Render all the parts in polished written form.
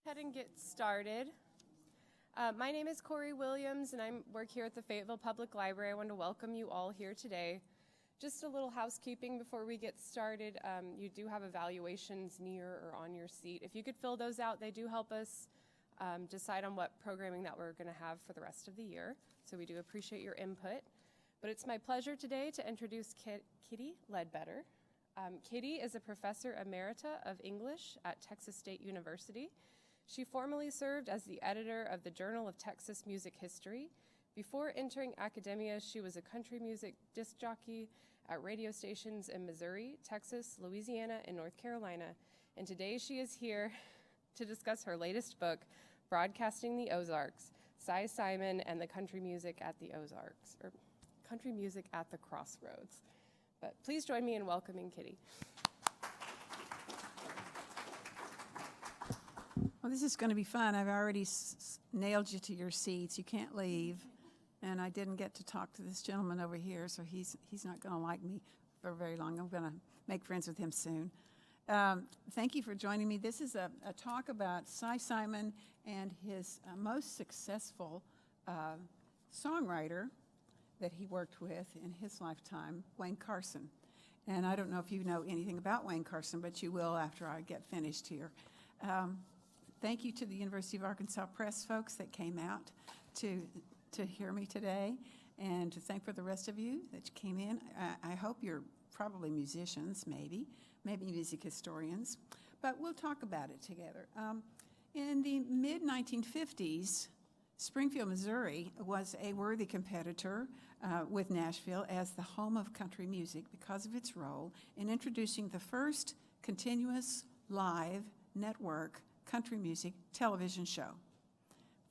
Ahead and get started. My name is Corey Williams, and I work here at the Fayetteville Public Library. I want to welcome you all here today. Just a little housekeeping before we get started. You do have evaluations near or on your seat. If you could fill those out, they do help us decide on what programming that we're going to have for the rest of the year. So we do appreciate your input. But it's my pleasure today to introduce Kitty Ledbetter. Kitty is a professor emerita of English at Texas State University. She formerly served as the editor of the Journal of Texas Music History. Before entering academia, she was a country music disc jockey at radio stations in Missouri, Texas, Louisiana, and North Carolina. And today she is here to discuss her latest book, Broadcasting the Ozarks, Siman and the Country Music at the Ozarks, or Country Music at the Crossroads. But please join me in welcoming Kitty. Well, this is going to be fun. I've already nailed you to your seats. You can't leave. And I didn't get to talk to this gentleman over here, so he's not going to like me for very long. I'm going to make friends with him soon. Thank you for joining me. This is a talk about Siman and his most successful songwriter that he worked with in his lifetime, Wayne Carson. And I don't know if you know anything about Wayne Carson, but you will after I get finished here. Thank you to the University of Arkansas Press folks that came out to hear me today, and to thank for the rest of you that came in. I hope you're probably musicians, maybe music historians, but we'll talk about it together. In the mid-1950s, Springfield, Missouri was a worthy competitor with Nashville as the home of country music because of its role in introducing the first continuous live network country music television show.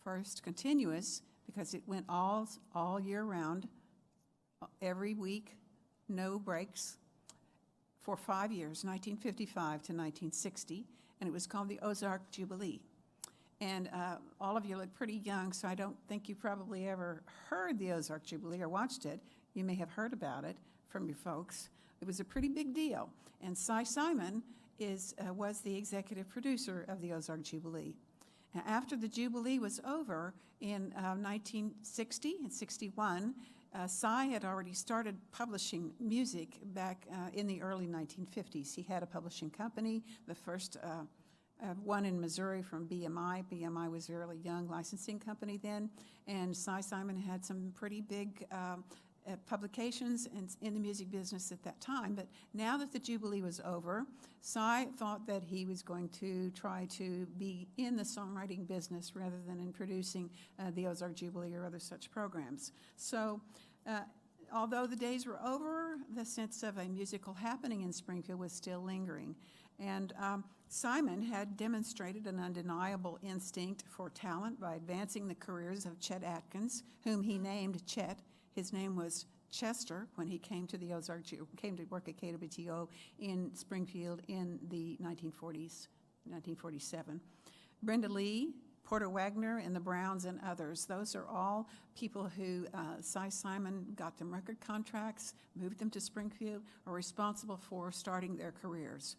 First continuous because it went all year round, every week, no breaks, for 5 years, 1955 to 1960, and it was called the Ozark Jubilee. And all of you look pretty young, so I don't think you probably ever heard the Ozark Jubilee or watched it. You may have heard about it from your folks. It was a pretty big deal, and Siman was the executive producer of the Ozark Jubilee. Now, after the Jubilee was over in 1960 and 61, Cy had already started publishing music back in the early 1950s. He had a publishing company, the first one in Missouri from BMI. BMI was a really young licensing company then, and Siman had some pretty big publications in the music business at that time. But now that the Jubilee was over, Cy thought that he was going to try to be in the songwriting business rather than in producing the Ozark Jubilee or other such programs. So although the days were over, the sense of a musical happening in Springfield was still lingering. And Siman had demonstrated an undeniable instinct for talent by advancing the careers of Chet Atkins, whom he named Chet. His name was Chester when he came to came to work at KWTO in Springfield in the 1940s, 1947. Brenda Lee, Porter Wagner, and the Browns and others. Those are all people who Siman got them record contracts, moved them to Springfield, are responsible for starting their careers.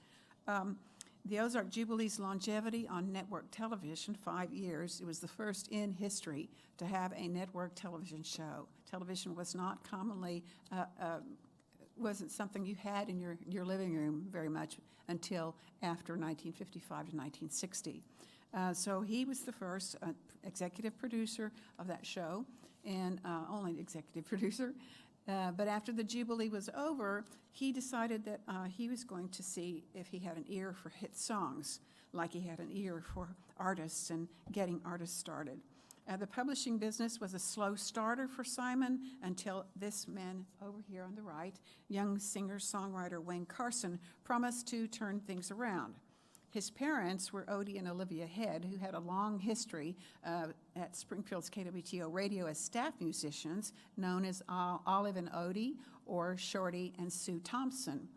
The Ozark Jubilee's longevity on network television, 5 years, it was the first in history to have a network television show. Television was not commonly, wasn't something you had in your living room very much until after 1955 to 1960. So he was the first executive producer of that show, and only executive producer. But after the Jubilee was over, he decided that he was going to see if he had an ear for hit songs, like he had an ear for artists and getting artists started. The publishing business was a slow starter for Siman until this man over here on the right, young singer-songwriter Wayne Carson, promised to turn things around. His parents were Odie and Olivia Head, who had a long history at Springfield's KWTO radio as staff musicians, known as Olive and Odie, or Shorty and Sue Thompson.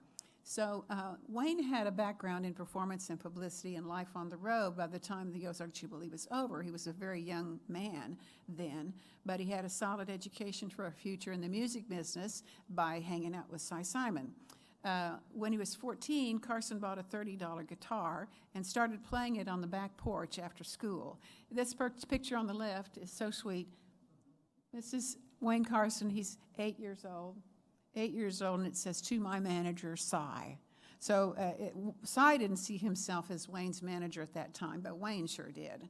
So Wayne had a background in performance and publicity and life on the road by the time the Ozark Jubilee was over. He was a very young man then, but he had a solid education for a future in the music business by hanging out with Siman. When he was 14, Carson bought a $30 guitar and started playing it on the back porch after school. This picture on the left is so sweet. This is Wayne Carson. He's 8 years old. 8 years old, and it says, "To my manager, Cy." So Cy didn't see himself as Wayne's manager at that time, but Wayne sure did.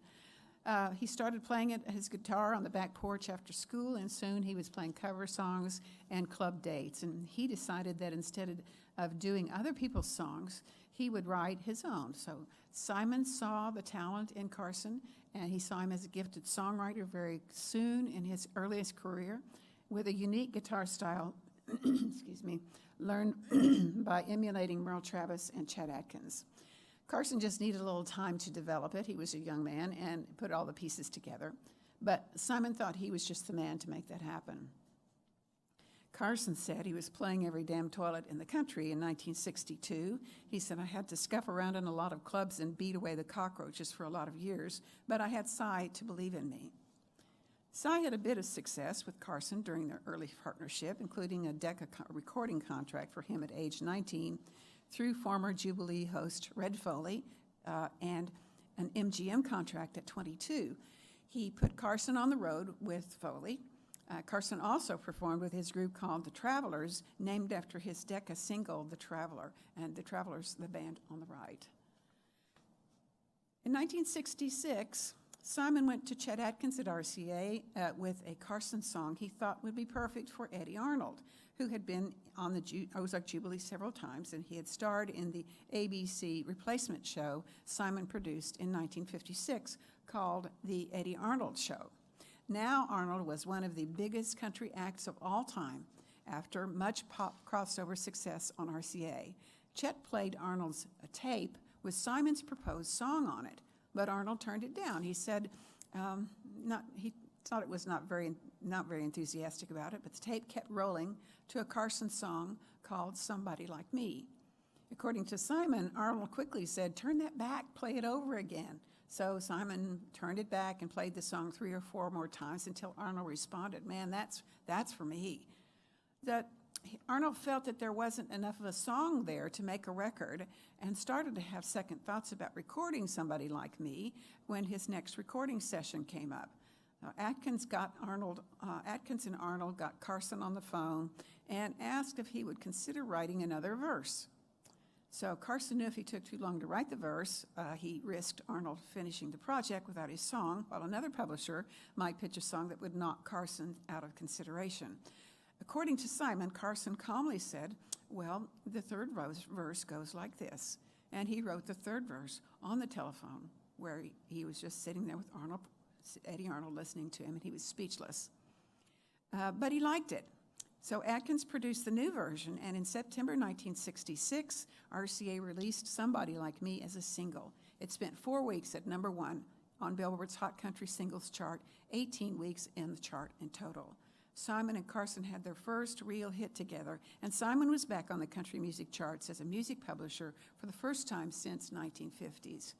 He started playing his guitar on the back porch after school, and soon he was playing cover songs and club dates. And he decided that instead of doing other people's songs, he would write his own. So Siman saw the talent in Carson, and he saw him as a gifted songwriter very soon in his earliest career, with a unique guitar style, excuse me, learned by emulating Merle Travis and Chet Atkins. Carson just needed a little time to develop it. He was a young man and put all the pieces together. But Siman thought he was just the man to make that happen. Carson said he was playing every damn toilet in the country in 1962. He said, "I had to scuff around in a lot of clubs and beat away the cockroaches for a lot of years, but I had Cy to believe in me." Cy had a bit of success with Carson during their early partnership, including a Decca recording contract for him at age 19 through former Jubilee host Red Foley and an MGM contract at 22. He put Carson on the road with Foley. Carson also performed with his group called The Travelers, named after his Decca single, The Traveler, and The Travelers, the band on the right. In 1966, Siman went to Chet Atkins at RCA with a Carson song he thought would be perfect for Eddie Arnold, who had been on the Ozark Jubilee several times, and he had starred in the ABC replacement show Siman produced in 1956 called The Eddie Arnold Show. Now Arnold was one of the biggest country acts of all time after much pop crossover success on RCA. Chet played Arnold's tape with Siman's proposed song on it, but Arnold turned it down. He said he thought it was not very enthusiastic about it, but the tape kept rolling to a Carson song called Somebody Like Me. According to Siman, Arnold quickly said, "Turn that back, play it over again." So Siman turned it back and played the song 3 or 4 more times until Arnold responded, "Man, that's for me." Arnold felt that there wasn't enough of a song there to make a record and started to have second thoughts about recording Somebody Like Me when his next recording session came up. Atkins and Arnold got Carson on the phone and asked if he would consider writing another verse. So Carson knew if he took too long to write the verse, he risked Arnold finishing the project without his song, while another publisher might pitch a song that would knock Carson out of consideration. According to Siman, Carson calmly said, "Well, the third verse goes like this." And he wrote the third verse on the telephone, where he was just sitting there with Eddie Arnold listening to him, and he was speechless. But he liked it. So Atkins produced the new version, and in September 1966, RCA released Somebody Like Me as a single. It spent 4 weeks at #1 on Billboard's Hot Country Singles chart, 18 weeks in the chart in total. Siman and Carson had their first real hit together, and Siman was back on the country music charts as a music publisher for the first time since 1950s.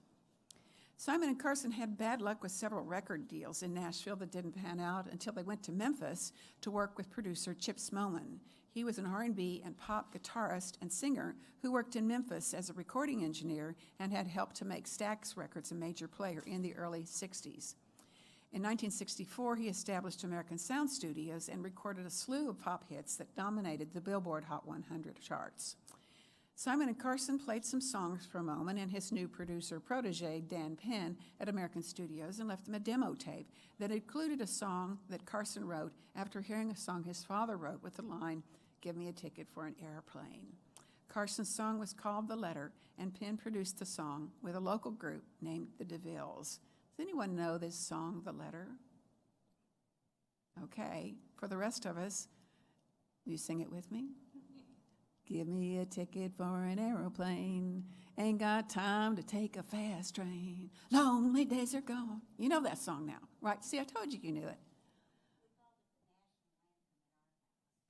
Siman and Carson had bad luck with several record deals in Nashville that didn't pan out until they went to Memphis to work with producer Chip Smallman. He was an R&B and pop guitarist and singer who worked in Memphis as a recording engineer and had helped to make Stax Records a major player in the early 60s. In 1964, he established American Sound Studios and recorded a slew of pop hits that dominated the Billboard Hot 100 charts. Siman and Carson played some songs for a moment and his new producer protege, Dan Penn, at American Studios and left them a demo tape that included a song that Carson wrote after hearing a song his father wrote with the line, "Give me a ticket for an airplane." Carson's song was called The Letter, and Penn produced the song with a local group named the DeVilles. Does anyone know this song, The Letter? Okay, for the rest of us, you sing it with me? Give me a ticket for an aeroplane. Ain't got time to take a fast train. Lonely days are gone. You know that song now, right? See, I told you knew it.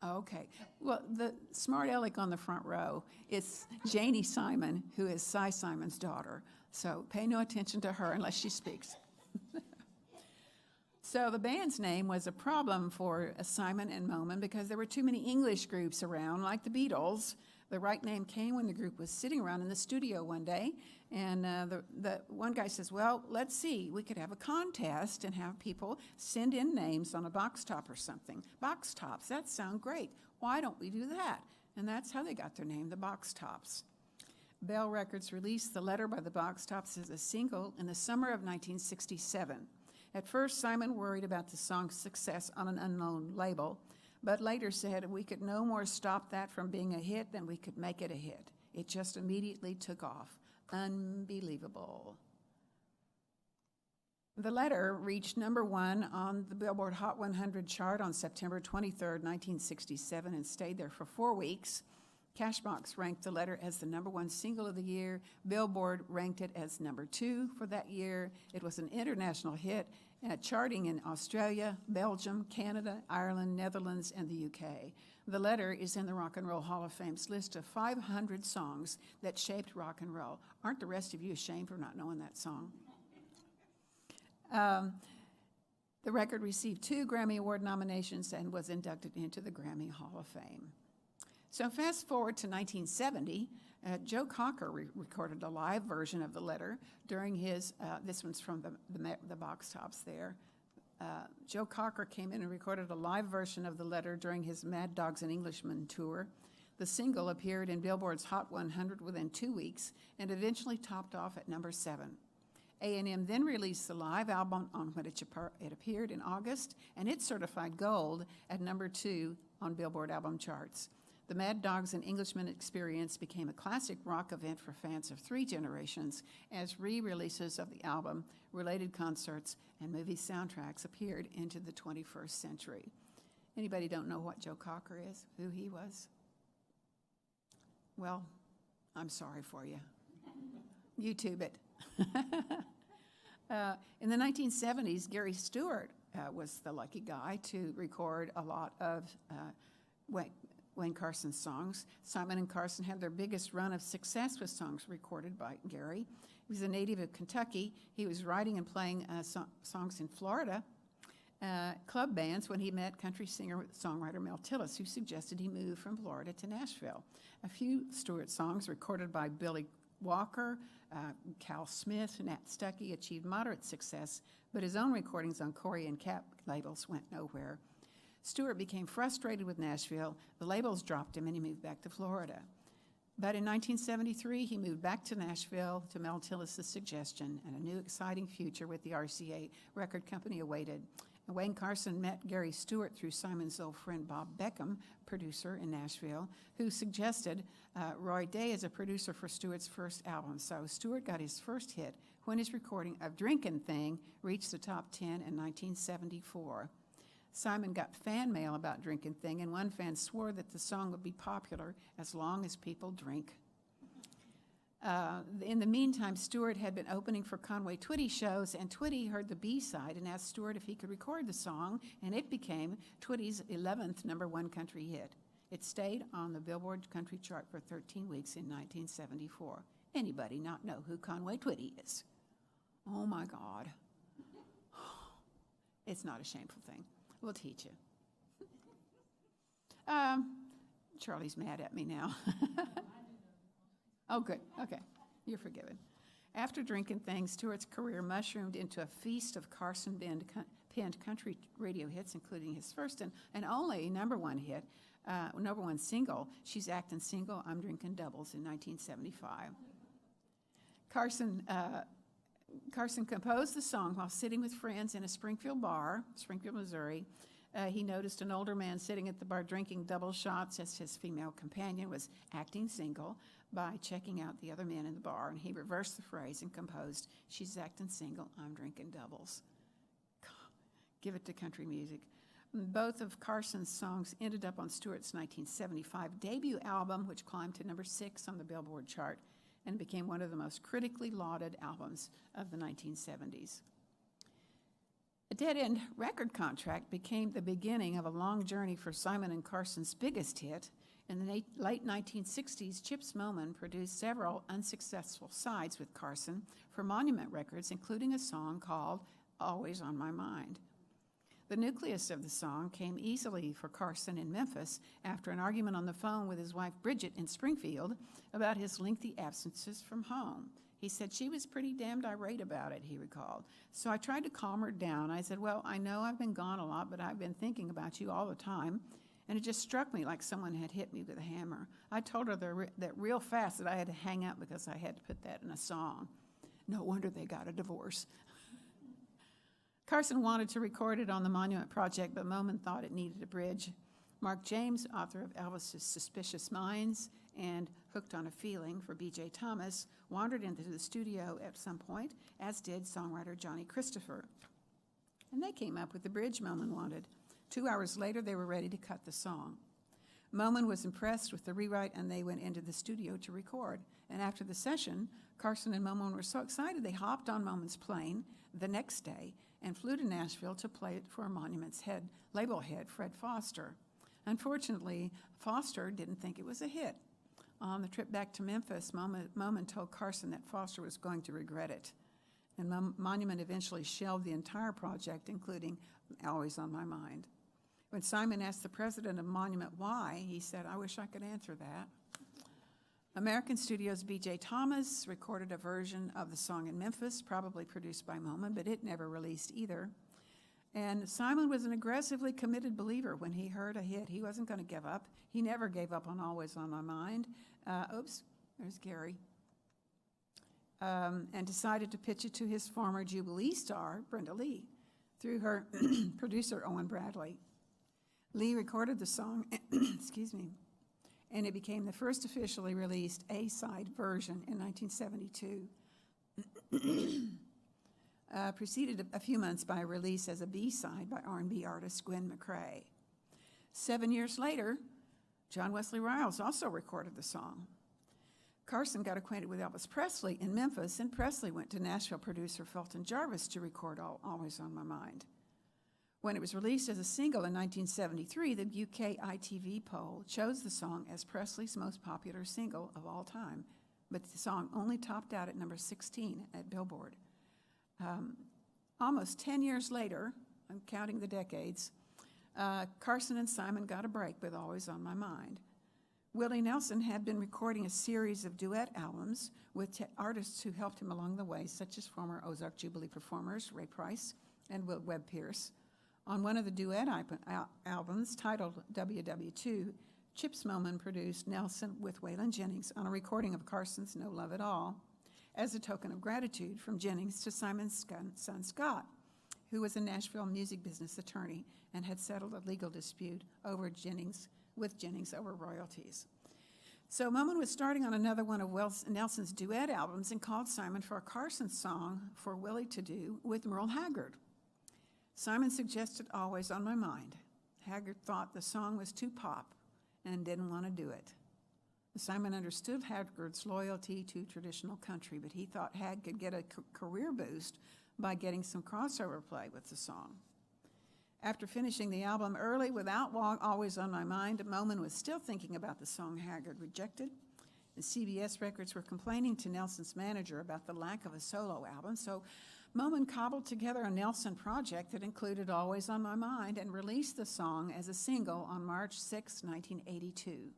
Okay. Well, the smart aleck on the front row, it's Janie Siman, who is Cy Siman's daughter. So pay no attention to her unless she speaks. So the band's name was a problem for Siman and Moman because there were too many English groups around, like the Beatles, The right name came when the group was sitting around in the studio one day, and the one guy says, well, let's see, we could have a contest and have people send in names on a box top or something. Box Tops, that sounds great. Why don't we do that? And that's how they got their name, the Box Tops. Bell Records released The Letter by the Box Tops as a single in the summer of 1967. At first, Siman worried about the song's success on an unknown label, but later said we could no more stop that from being a hit than we could make it a hit. It just immediately took off. Unbelievable. The Letter reached number 1 on the Billboard Hot 100 chart on September 23, 1967, and stayed there for 4 weeks. Cashbox ranked The Letter as the number 1 single of the year. Billboard ranked it as number 2 for that year. It was an international hit, charting in Australia, Belgium, Canada, Ireland, Netherlands, and the UK. The Letter is in the Rock and Roll Hall of Fame's list of 500 songs that shaped rock and roll. Aren't the rest of you ashamed for not knowing that song? The record received 2 Grammy Award nominations and was inducted into the Grammy Hall of Fame. So fast forward to 1970, Joe Cocker recorded a live version of The Letter during his, this one's from the Box Tops there. Joe Cocker came in and recorded a live version of The Letter during his Mad Dogs and Englishmen tour. The single appeared in Billboard's Hot 100 within 2 weeks and eventually topped off at number 7. A&M then released the live album on which it appeared in August, and it certified gold at number 2 on Billboard album charts. The Mad Dogs and Englishmen experience became a classic rock event for fans of 3 generations as re-releases of the album, related concerts, and movie soundtracks appeared into the 21st century. Anybody don't know what Joe Cocker is, who he was? Well, I'm sorry for you. YouTube it. In the 1970s, Gary Stewart was the lucky guy to record a lot of Wayne Carson's songs. Siman and Carson had their biggest run of success with songs recorded by Gary. He was a native of Kentucky. He was writing and playing songs in Florida club bands when he met country singer-songwriter Mel Tillis, who suggested he move from Florida to Nashville. A few Stewart songs recorded by Billy Walker, Cal Smith, Nat Stuckey achieved moderate success, but his own recordings on Corey and Cap labels went nowhere. Stewart became frustrated with Nashville. The labels dropped him and he moved back to Florida. But in 1973, he moved back to Nashville to Mel Tillis' suggestion, and a new exciting future with the RCA record company awaited. And Wayne Carson met Gary Stewart through Siman's old friend Bob Beckham, producer in Nashville, who suggested Roy Day as a producer for Stewart's first album. So Stewart got his first hit when his recording of Drinkin' Thing reached the top 10 in 1974. Siman got fan mail about Drinkin' Thing, and one fan swore that the song would be popular as long as people drink. In the meantime, Stewart had been opening for Conway Twitty shows, and Twitty heard the B-side and asked Stewart if he could record the song, and it became Twitty's 11th number 1 country hit. It stayed on the Billboard country chart for 13 weeks in 1974. Anybody not know who Conway Twitty is? Oh my God. It's not a shameful thing. We'll teach you. Charlie's mad at me now. Oh, good. Okay. You're forgiven. After Drinkin' Thing, Stewart's career mushroomed into a feast of Carson-penned country radio hits, including his first and only number 1 hit, number 1 single, She's Actin' Single, I'm Drinkin' Doubles, in 1975. Carson composed the song while sitting with friends in a Springfield bar, Springfield, Missouri. He noticed an older man sitting at the bar drinking double shots as his female companion was acting single by checking out the other men in the bar, and he reversed the phrase and composed, She's acting single, I'm drinking doubles. Give it to country music. Both of Carson's songs ended up on Stewart's 1975 debut album, which climbed to number 6 on the Billboard chart and became one of the most critically lauded albums of the 1970s. A dead-end record contract became the beginning of a long journey for Siman and Carson's biggest hit. In the late 1960s, Chip Smallman produced several unsuccessful sides with Carson for Monument Records, including a song called Always on My Mind. The nucleus of the song came easily for Carson in Memphis after an argument on the phone with his wife Bridget in Springfield about his lengthy absences from home. He said she was pretty damned irate about it, he recalled. So I tried to calm her down. I said, well, I know I've been gone a lot, but I've been thinking about you all the time. And it just struck me like someone had hit me with a hammer. I told her that real fast that I had to hang up because I had to put that in a song. No wonder they got a divorce. Carson wanted to record it on the Monument Project, but Moman thought it needed a bridge. Mark James, author of Elvis's Suspicious Minds and Hooked on a Feeling for B.J. Thomas, wandered into the studio at some point, as did songwriter Johnny Christopher. And they came up with the bridge Moman wanted. 2 hours later, they were ready to cut the song. Moman was impressed with the rewrite, and they went into the studio to record. And after the session, Carson and Moman were so excited they hopped on Moman's plane the next day and flew to Nashville to play it for Monument's label head, Fred Foster. Unfortunately, Foster didn't think it was a hit. On the trip back to Memphis, Moman told Carson that Foster was going to regret it. And Monument eventually shelved the entire project, including Always on My Mind. When Siman asked the president of Monument why, he said, I wish I could answer that. American Studios' B.J. Thomas recorded a version of the song in Memphis, probably produced by Moman, but it never released either. And Siman was an aggressively committed believer. When he heard a hit, he wasn't going to give up. He never gave up on Always on My Mind. There's Gary. And decided to pitch it to his former Jubilee star, Brenda Lee, through her producer, Owen Bradley. Lee recorded the song, excuse me, and it became the first officially released A-side version in 1972. Preceded a few months by a release as a B-side by R&B artist Gwen McCrae. 7 years later, John Wesley Riles also recorded the song. Carson got acquainted with Elvis Presley in Memphis, and Presley went to Nashville producer Felton Jarvis to record Always on My Mind. When it was released as a single in 1973, the UK ITV poll chose the song as Presley's most popular single of all time, but the song only topped out at number 16 at Billboard. Almost 10 years later, I'm counting the decades, Carson and Siman got a break with Always on My Mind. Willie Nelson had been recording a series of duet albums with artists who helped him along the way, such as former Ozark Jubilee performers Ray Price and Webb Pierce. On one of the duet albums, titled WW2, Chips Moman produced Nelson with Waylon Jennings on a recording of Carson's No Love at All, as a token of gratitude from Jennings to Siman's son Scott, who was a Nashville music business attorney and had settled a legal dispute with Jennings over royalties. So Moman was starting on another one of Nelson's duet albums and called Siman for a Carson song for Willie to do with Merle Haggard. Siman suggested Always on My Mind. Haggard thought the song was too pop and didn't want to do it. Siman understood Haggard's loyalty to traditional country, but he thought Hag could get a career boost by getting some crossover play with the song. After finishing the album early without Always on My Mind, Moman was still thinking about the song Haggard rejected. And CBS Records were complaining to Nelson's manager about the lack of a solo album, so Moman cobbled together a Nelson project that included Always on My Mind and released the song as a single on March 6, 1982.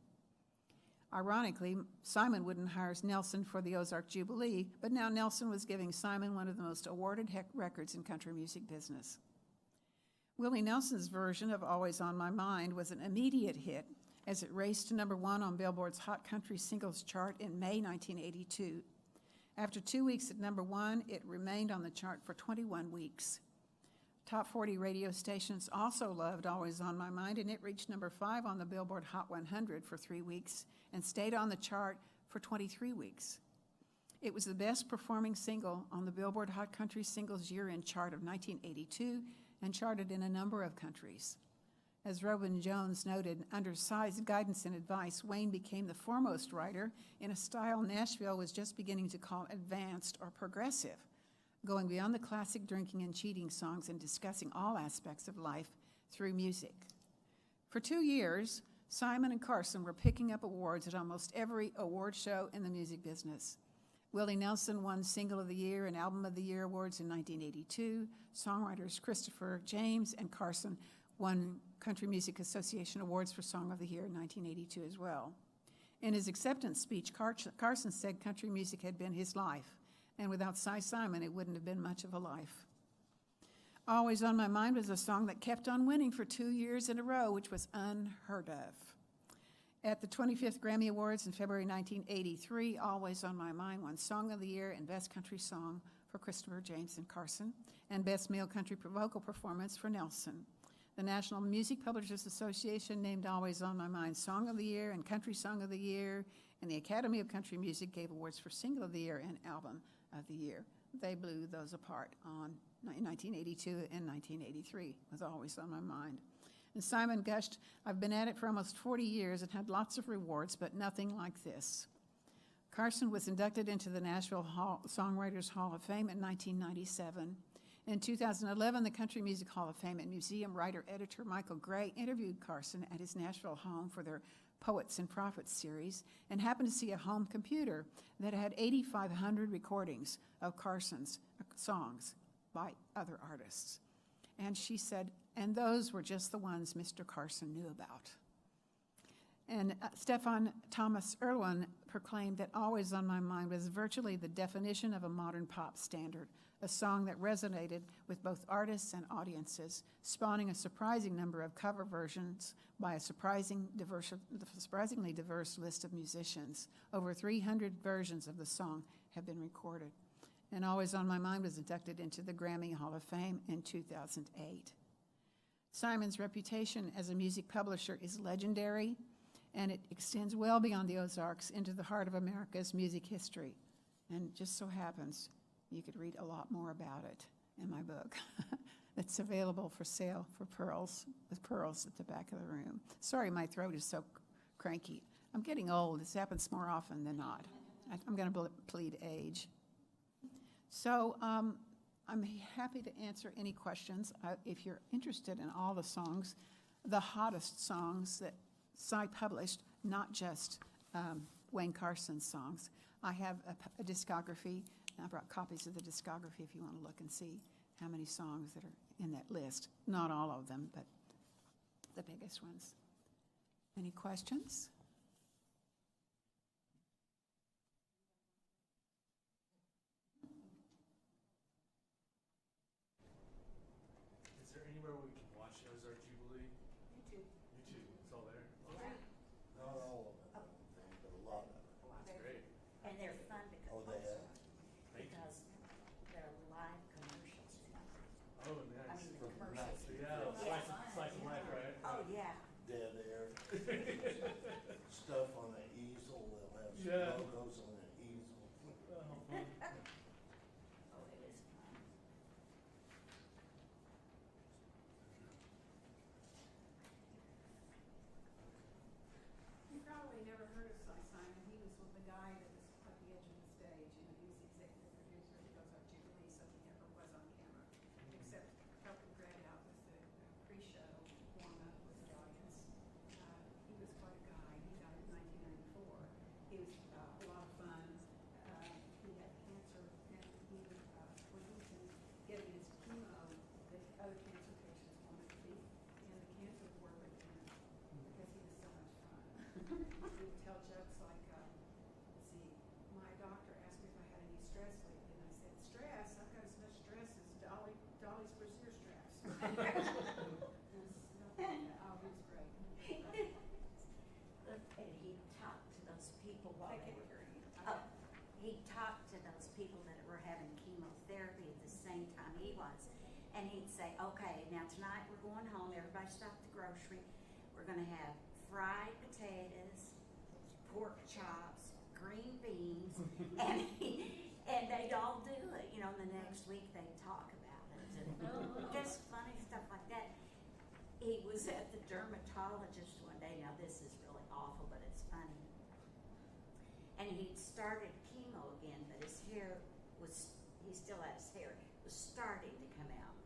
Ironically, Siman wouldn't hire Nelson for the Ozark Jubilee, but now Nelson was giving Siman one of the most awarded records in country music business. Willie Nelson's version of Always on My Mind was an immediate hit as it raced to number 1 on Billboard's Hot Country Singles chart in May 1982. After 2 weeks at number 1, it remained on the chart for 21 weeks. Top 40 radio stations also loved Always on My Mind, and it reached number 5 on the Billboard Hot 100 for 3 weeks and stayed on the chart for 23 weeks. It was the best performing single on the Billboard Hot Country Singles Year-End chart of 1982 and charted in a number of countries. As Robin Jones noted, under Si's guidance and advice, Wayne became the foremost writer in a style Nashville was just beginning to call advanced or progressive, going beyond the classic drinking and cheating songs and discussing all aspects of life through music. For 2 years, Siman and Carson were picking up awards at almost every award show in the music business. Willie Nelson won Single of the Year and Album of the Year awards in 1982. Songwriters Christopher James and Carson won Country Music Association awards for Song of the Year in 1982 as well. In his acceptance speech, Carson said country music had been his life, and without Cy Simon, it wouldn't have been much of a life. Always on My Mind was a song that kept on winning for 2 years in a row, which was unheard of. At the 25th Grammy Awards in February 1983, Always on My Mind won Song of the Year and Best Country Song for Christopher James and Carson, and Best Male Country Vocal Performance for Nelson. The National Music Publishers Association named Always on My Mind Song of the Year and Country Song of the Year, and the Academy of Country Music gave awards for Single of the Year and Album of the Year. They blew those apart in 1982 and 1983 with Always on My Mind. And Simon gushed, "I've been at it for almost 40 years and had lots of rewards, but nothing like this." Carson was inducted into the Nashville Songwriters Hall of Fame in 1997. In 2011, the Country Music Hall of Fame and museum writer-editor Michael Gray interviewed Carson at his Nashville home for their Poets and Prophets series and happened to see a home computer that had 8,500 recordings of Carson's songs by other artists. And she said, and those were just the ones Mr. Carson knew about. And Stephan Thomas Erlewine proclaimed that Always on My Mind was virtually the definition of a modern pop standard, a song that resonated with both artists and audiences, spawning a surprising number of cover versions by a surprisingly diverse list of musicians. Over 300 versions of the song have been recorded. And Always on My Mind was inducted into the Grammy Hall of Fame in 2008. Simon's reputation as a music publisher is legendary, and it extends well beyond the Ozarks into the heart of America's music history. And just so happens, you could read a lot more about it in my book. It's available for sale for pearls, with pearls at the back of the room. Sorry, my throat is so cranky. I'm getting old. This happens more often than not. I'm going to plead age. So I'm happy to answer any questions. If you're interested in all the songs, the hottest songs that Cy published, not just Wayne Carson's songs. I have a discography. I brought copies of the discography if you want to look and see how many songs that are in that list. Not all of them, but the biggest ones. Any questions? Is there anywhere we can watch Ozark Jubilee? YouTube. YouTube, it's all there? Yeah. Not all of them, I don't think, but a lot of them. That's great. And they're fun Oh, they have? because they're live commercials. Oh, I nice. mean, the commercials. So, yeah, slice of life, right? Oh, yeah. Dead air. Stuff on an easel, they'll have Yeah. logos on an easel. Oh, fun. Oh, it is fun. You probably never heard of Cy Simon. He was the guy that was at the edge of the stage. You know, he was the executive producer of the Ozark Jubilee, so he never was on camera, except helping Greg out with the pre-show warm-up with the audience. He was quite a guy. He died in 1994. He was a lot of fun. He had cancer, and he when he was getting his chemo, the other cancer patients wanted to be in the cancer ward with him because he was so much fun. He would tell jokes like, let's see, my doctor asked me if I had any stress lately, and I said, stress? I've got as much stress as Dolly's brassiere straps. Oh, he was great. And he talked to those people while They they can't were. hear you. Oh, he talked to those people that were having chemotherapy at the same time he was. And he'd say, okay, now tonight we're going home, everybody stop at the grocery. We're gonna have fried potatoes, pork chops, green beans, and they'd all do it, you know, and the next week they'd talk about it. And just funny stuff like that. He was at the dermatologist one day. Now this is really awful, but it's funny. And he'd started chemo again, but his hair was, he still had his hair, was starting to come out.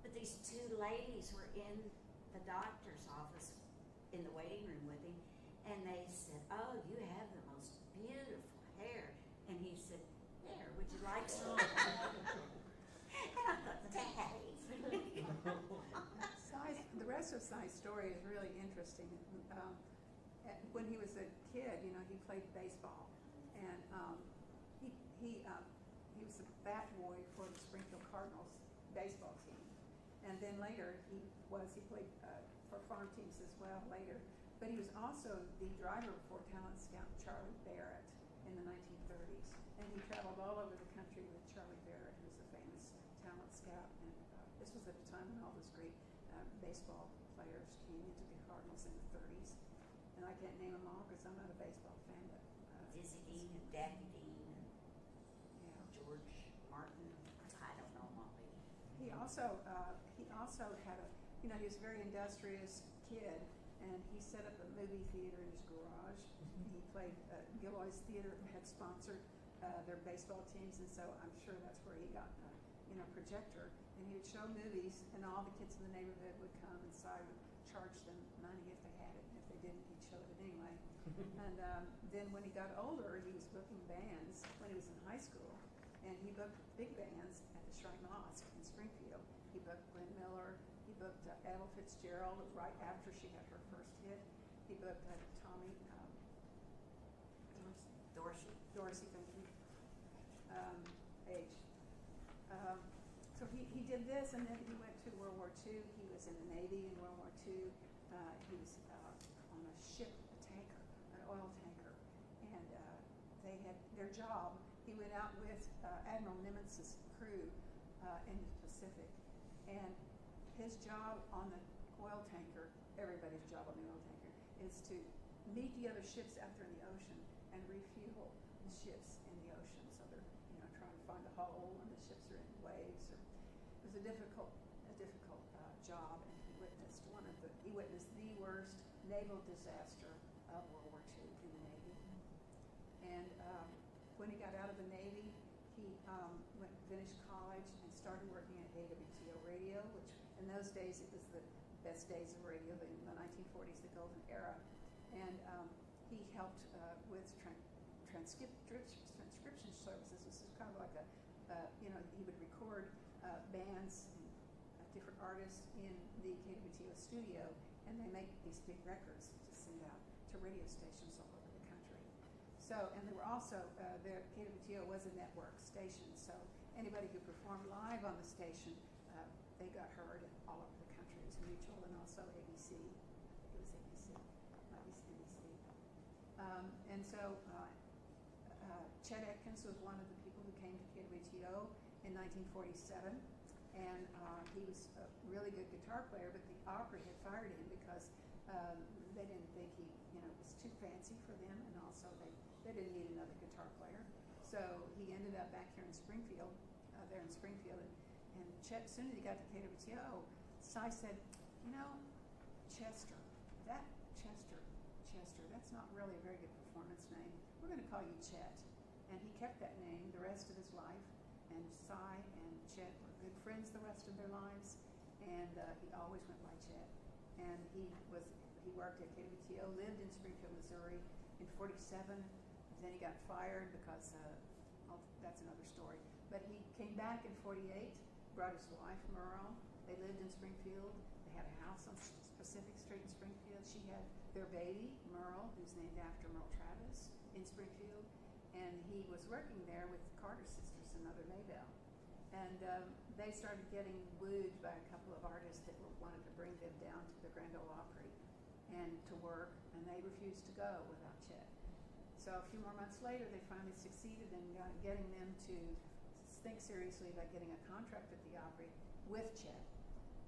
But these two ladies were in the doctor's office in the waiting room with him, and they said, oh, you have the most beautiful hair. And he said, that. And I thought, Daddy. The rest of Si's story is really interesting. When he was a kid, you know, he played baseball, and he was the bat boy for the Springfield Cardinals baseball team, and then later he played for farm teams as well later. But he was also the driver for talent scout Charlie Barrett in the 1930s, and he traveled all over the country with Charlie Barrett, who's a famous talent scout. And this was at a time when all those great baseball players came into the Cardinals in the 30s. And I can't name them all because I'm not a baseball fan. But Dizzy Dean and Daffy Dean and yeah. George Martin. I don't know Molly. He also had he was a very industrious kid, and he set up a movie theater in his garage. He played Gilroy's Theater had sponsored their baseball teams, and so I'm sure that's where he got projector. And he would show movies, and all the kids in the neighborhood would come, and Si would charge them money if they had it, and if they didn't, he'd show it anyway. And then when he got older, he was booking bands when he was in high school, and he booked big bands at the Shrine Mosque in Springfield. He booked Glenn Miller. He booked Ella Fitzgerald right after she had her first hit. He booked Tommy Dorsey, thank you. H. So he did this, and then he went to World War II. He was in the Navy in World War II. He was on a ship, a tanker, an oil tanker, and they had their job. He went out with Admiral Nimitz's crew in the Pacific, and his job on the oil tanker, everybody's job on the oil tanker, is to meet the other ships out there in the ocean and refuel the ships in the ocean. So they're trying to find a hole, and the ships are in waves. It was a difficult job, and he witnessed the worst naval disaster of World War II in the Navy. And when he got out of the Navy, he finished college and started working at AWTO Radio, which in those days it was the best days of radio in the 1940s, the golden era. And he helped with transcription services. This is kind of like he would record bands and different artists in the KWTO studio, and they make these big records to send out to radio stations all over the country. So, and there were also, KWTO was a network station, so anybody who performed live on the station, they got heard all over the country. It was Mutual and also ABC. I think it was ABC, might be NBC. And so Chet Atkins was one of the people who came to KWTO in 1947, and he was a really good guitar player, but the Opry had fired him because they didn't think he was too fancy for them, and also they didn't need another guitar player. So he ended up back here in Springfield, and Chet, as soon as he got to KWTO, Si said, Chester, that's not really a very good performance name. We're going to call you Chet. And he kept that name the rest of his life, and Si and Chet were good friends the rest of their lives, and he always went by Chet. And he worked at KWTO, lived in Springfield, Missouri in 47. Then he got fired because, that's another story. But he came back in 48, brought his wife, Merle. They lived in Springfield. They had a house on Pacific Street in Springfield. She had their baby, Merle, who's named after Merle Travis, in Springfield. And he was working there with the Carter sisters, another Maybelle. And they started getting wooed by a couple of artists that wanted to bring them down to the Grand Ole Opry and to work, and they refused to go without Chet. So a few more months later, they finally succeeded in getting them to think seriously about getting a contract at the Opry with Chet.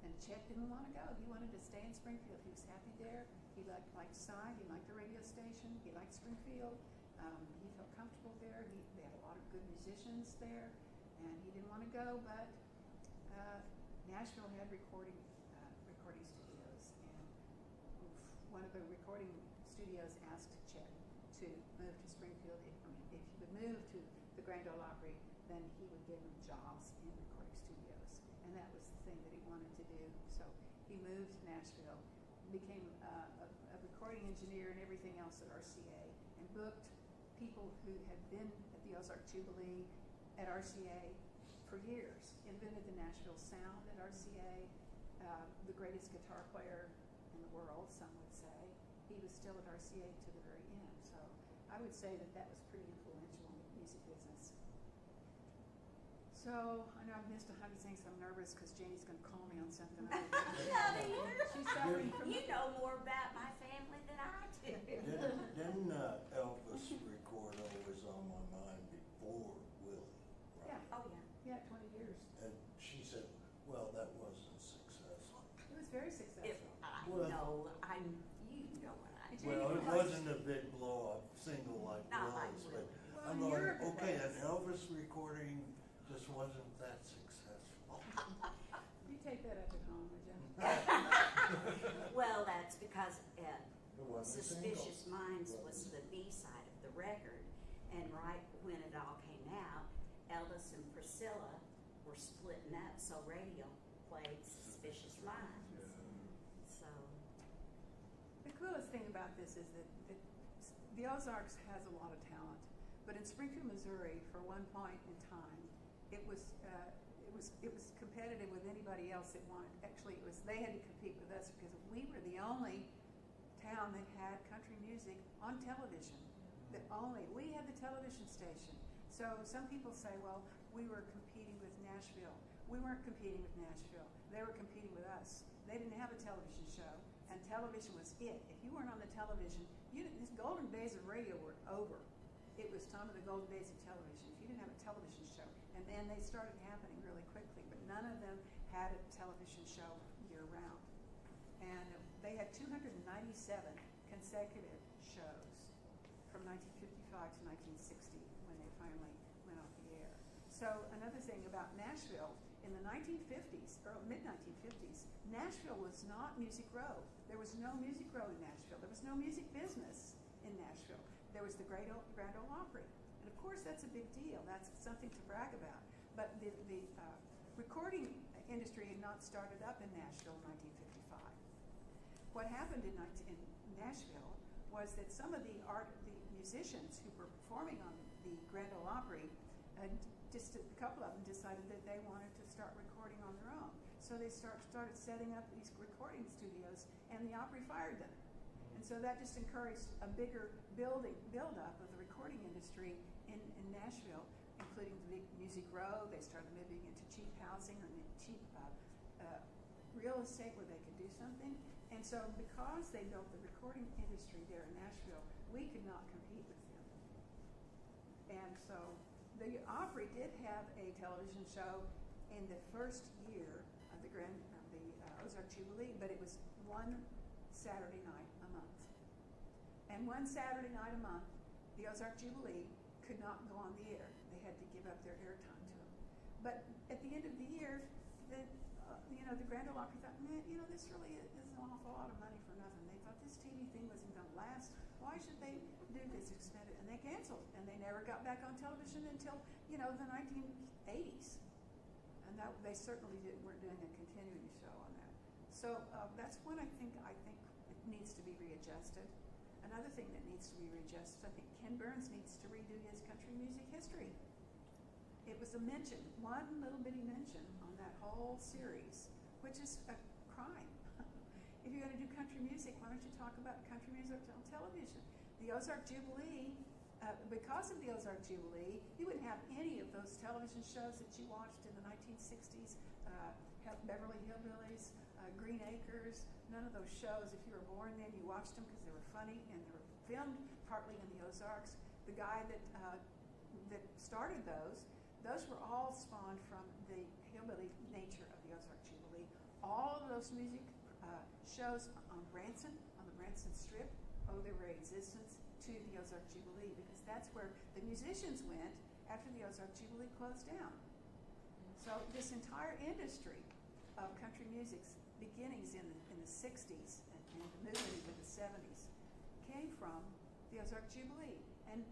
And Chet didn't want to go. He wanted to stay in Springfield. He was happy there. He liked Si. He liked the radio station. He liked Springfield. He felt comfortable there. They had a lot of good musicians there, and he didn't want to go. But Nashville had recording studios, and one of the recording studios asked Chet to move to Springfield. If he would move to the Grand Ole Opry, then he would give him jobs in recording studios, and that was the thing that he wanted to do. So he moved to Nashville, became a recording engineer and everything else at RCA, and booked people who had been at the Ozark Jubilee at RCA for years, invented the Nashville sound at RCA, the greatest guitar player in the world, some would say. He was still at RCA to the very end. So I would say that that was pretty influential in the music business. So I know I've missed 100 things. I'm nervous because Janie's going to call me on something. Not either. She's suffering from You know more about my family than I do. Didn't Elvis record always on my mind before Willie? Yeah. Oh, yeah. Yeah, 20 years. And she said, well, that wasn't successful. It was very If successful. I Well- know, you know what I Did do. you- Well, it wasn't a big blow-up single like Not like Willie's, Willie. but Well, I'm in going, Europe it okay, was. an Elvis recording just wasn't that successful. You take that up at home, would you? Well, that's because It wasn't a single. Suspicious Minds was the B-side of the record, and right when it all came out, Elvis and Priscilla were splitting up, so radio played Suspicious Minds. So, The coolest thing about this is that the Ozarks has a lot of talent, but in Springfield, Missouri, for one point in time, it was competitive with anybody else that wanted. Actually, they had to compete with us because we were the only town that had country music on television. We had the television station. So some people say, well, we were competing with Nashville. We weren't competing with Nashville. They were competing with us. They didn't have a television show, and television was it. If you weren't on the television, these golden days of radio were over. It was time of the golden days of television. If you didn't have a television show, and then they started happening really quickly, but none of them had a television show year-round. And they had 297 consecutive shows from 1955 to 1960 when they finally went off the air. So another thing about Nashville, in the 1950s, or mid-1950s, Nashville was not Music Row. There was no Music Row in Nashville. There was no music business in Nashville. There was the Grand Ole Opry. And of course, that's a big deal. That's something to brag about. But the recording industry had not started up in Nashville in 1955. What happened in Nashville was that some of the musicians who were performing on the Grand Ole Opry, just a couple of them decided that they wanted to start recording on their own. So they started setting up these recording studios, and the Opry fired them. And so that just encouraged a bigger build-up of the recording industry in Nashville, including the big Music Row. They started moving into cheap housing and cheap real estate where they could do something. And so because they built the recording industry there in Nashville, we could not compete with them. And so the Opry did have a television show in the first year of the Ozark Jubilee, but it was one Saturday night a month. And one Saturday night a month, the Ozark Jubilee could not go on the air. They had to give up their airtime to them. But at the end of the year, the Grand Ole Opry thought, man, this really is an awful lot of money for nothing. They thought this TV thing wasn't going to last. Why should they do this expensive? And they canceled, and they never got back on television until the 1980s. And they certainly weren't doing a continuity show on that. So that's one I think it needs to be readjusted. Another thing that needs to be readjusted, I think Ken Burns needs to redo his country music history. It was a mention, one little bitty mention on that whole series, which is a crime. If you're going to do country music, why don't you talk about country music on television? The Ozark Jubilee, because of the Ozark Jubilee, you wouldn't have any of those television shows that you watched in the 1960s, Beverly Hillbillies, Green Acres, none of those shows. If you were born then, you watched them because they were funny, and they were filmed partly in the Ozarks. The guy that started those were all spawned from the hillbilly nature of the Ozark Jubilee. All of those music shows on the Branson Strip, owe their very existence to the Ozark Jubilee, because that's where the musicians went after the Ozark Jubilee closed down. So this entire industry of country music's beginnings in the 60s and the movement into the 70s came from the Ozark Jubilee. And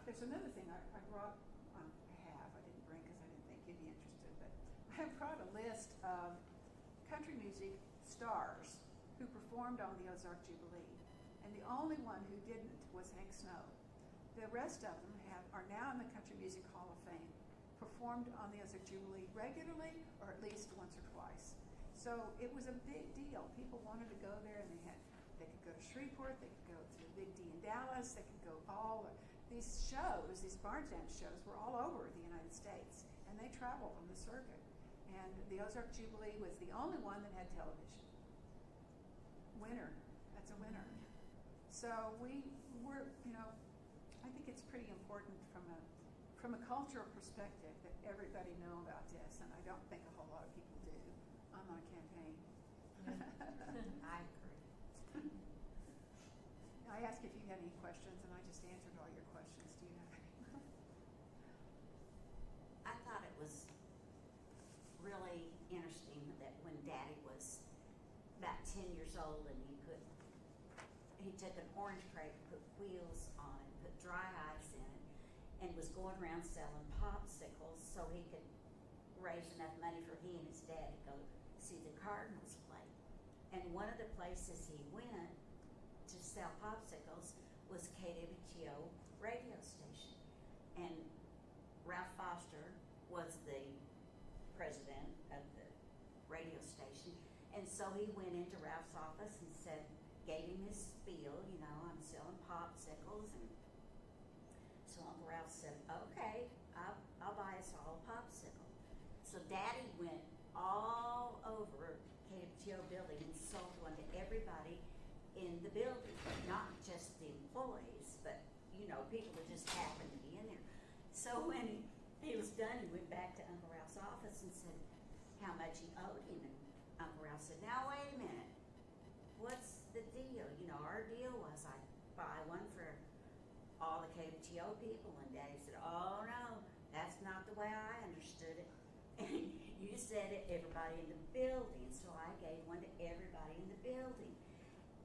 there's another thing I brought. I didn't bring because I didn't think you'd be interested, but I brought a list of country music stars who performed on the Ozark Jubilee. And the only one who didn't was Hank Snow. The rest of them are now in the Country Music Hall of Fame, performed on the Ozark Jubilee regularly, or at least once or twice. So it was a big deal. People wanted to go there, and they could go to Shreveport, they could go to the Big D in Dallas, they could go all these shows, these barn dance shows were all over the United States, and they traveled on the circuit. And the Ozark Jubilee was the only one that had television. Winner, that's a winner. So we were, I think it's pretty important from a cultural perspective that everybody know about this, and I don't think a whole lot of people do. I'm on a campaign. I agree. I asked if you had any questions, and I just answered all your questions. Do you have any? I thought it was really interesting that when Daddy was about 10 years old and he took an orange crate, put wheels on it, put dry ice in it, and was going around selling popsicles so he could raise enough money for he and his dad to go see the Cardinals play. And one of the places he went to sell popsicles was KWTO radio station. And Ralph Foster was the president of the radio station. And so he went into Ralph's office and gave him his spiel, I'm selling popsicles. And so Uncle Ralph said, okay, I'll buy us all a popsicle. So Daddy went all over KWTO building and sold one to everybody in the building, not just the employees, but people that just happened to be in there. So when he was done, he went back to Uncle Ralph's office and said how much he owed him. And Uncle Ralph said, now wait a minute, what's the deal? Our deal was I buy one for all the KWTO people. And Daddy said, oh no, that's not the way I understood it. And you said it, everybody in the building, so I gave one to everybody in the building.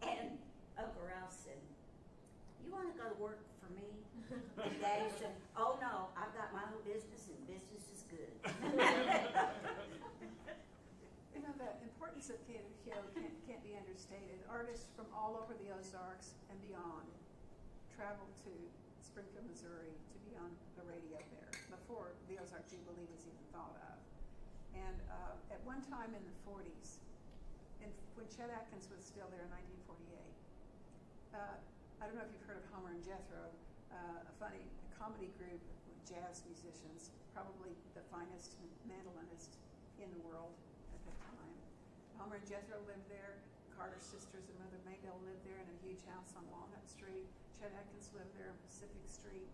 And Uncle Ralph said, you want to go to work for me? And Daddy said, oh no, I've got my own business and business is good. The importance of KWTO can't be understated. Artists from all over the Ozarks and beyond traveled to Springfield, Missouri to be on the radio there before the Ozark Jubilee was even thought of. And at one time in the 40s, when Chet Atkins was still there in 1948, I don't know if you've heard of Homer and Jethro, a comedy group with jazz musicians, probably the finest mandolinist in the world at that time. Homer and Jethro lived there. Carter's sisters and Mother Maybelle lived there in a huge house on Walnut Street. Chet Atkins lived there on Pacific Street.